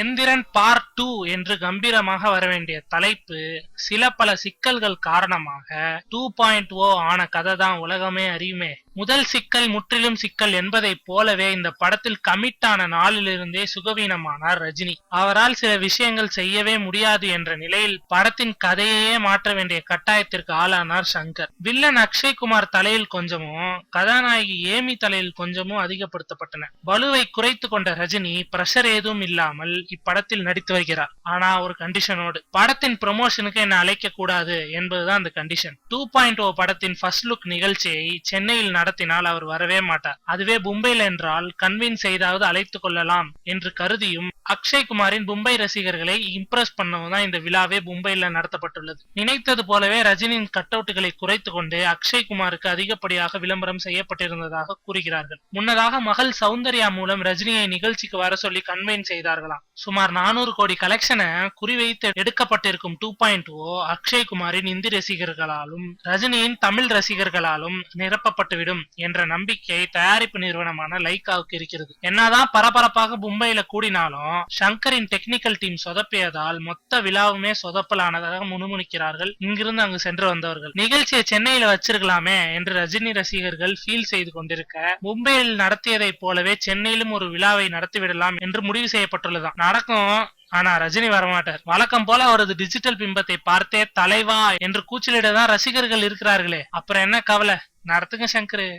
Enthiran part 2 என்று கம்பீரமாக வரவேண்டிய தலைப்பு சில பல சிக்கல்கள் காரணமாக 2.0 ஆன கதை தான் உலகமே அறியுமே. முதல் சிக்கல் முற்றிலும் சிக்கல் என்பதைப் போலவே இந்த படத்தில் கமிட் ஆன நாளிலிருந்தே சுகவீனமானார் ரஜினி. அவரால் சில விஷயங்கள் செய்யவே முடியாது என்ற நிலையில் படத்தின் கதையையே மாற்ற வேண்டிய கட்டாயத்திற்கு ஆளானார் சங்கர். வில்லன் அக்ஷய்குமார் தலையில் கொஞ்சமும் கதாநாயகி ஏமி தலையில் கொஞ்சமும் அதிகப்படுத்தப்பட்டன. பலுவை குறைத்து கொண்ட ரஜினி பிரஷர் ஏதும் இல்லாமல் இப்படத்தில் நடித்து வருகிறார். ஆனா ஒரு கண்டிஷனோடு, படத்தின் ப்ரமோஷனுக்கு என்ன அழைக்க கூடாது என்பதுதான் அந்த கண்டிஷன். 2.0 படத்தின் ஃபர்ஸ்ட் லுக் நிகழ்ச்சியை சென்னையில் நடத்தினால் அவர் வரவே மாட்டார். அதுவே மும்பையில் என்றால் கன்வின்ஸ் செய்தாவது அழைத்துக் கொள்ளலாம் என்று கருதியும் அக்ஷய்குமாரின் மும்பை ரசிகர்களை இம்ப்ரெஸ் பண்ணவும் தான் இந்த விழாவே மும்பையில் நடத்தப்பட்டுள்ளது. நினைத்தது போலவே ரஜினியின் கட் அவுட்டுகளை குறைத்து கொண்டு அக்ஷய்குமாருக்கு அதிகப்படியாக விளம்பரம் செய்யப்பட்டிருந்ததாக கூறுகிறார்கள். முன்னதாக மகள் சௌந்தர்யா மூலம் ரஜினியை நிகழ்ச்சிக்கு வர சொல்லி கன்வின்ஸ் செய்தார்களாம். சுமார் 400 கோடி கலெக்ஷனை குறிவைத்து எடுக்கப்பட்டிருக்கும் 2.0 அக்ஷய்குமாரின் இந்தி ரசிகர்களாலும் ரஜினியின் தமிழ் ரசிகர்களாலும் நிரப்பப்பட்டுவிடும் என்ற நம்பிக்கை தயாரிப்பு நிறுவனமான லைக்காவுக்கு இருக்கிறது. என்னதான் பரபரப்பாக மும்பையில கூடினாலும் சங்கரின் டெக்னிக்கல் டீம் சொதப்பியதால் மொத்த விழாவுமே சொதப்பலானதாக முணுமுணுக்கிறார்கள் இங்கிருந்து அங்கு சென்று வந்தவர்கள். நிகழ்ச்சியை சென்னையில வச்சிருக்கலாமே என்று ரஜினி ரசிகர்கள் ஃபீல் செய்து கொண்டிருக்க, மும்பையில் நடத்தியதை போலவே சென்னையிலும் ஒரு விழாவை நடத்திவிடலாம் என்று முடிவு செய்யப்பட்டுள்ளதாம். நடக்கும், ஆனா ரஜினி வரமாட்டார். வழக்கம் போல அவரது டிஜிட்டல் பிம்பத்தை பார்த்தே தலைவா என்று கூச்சலிட தான் ரசிகர்கள் இருக்கிறார்களே, அப்புறம் என்ன கவலை, நடத்துங்க சங்கரு.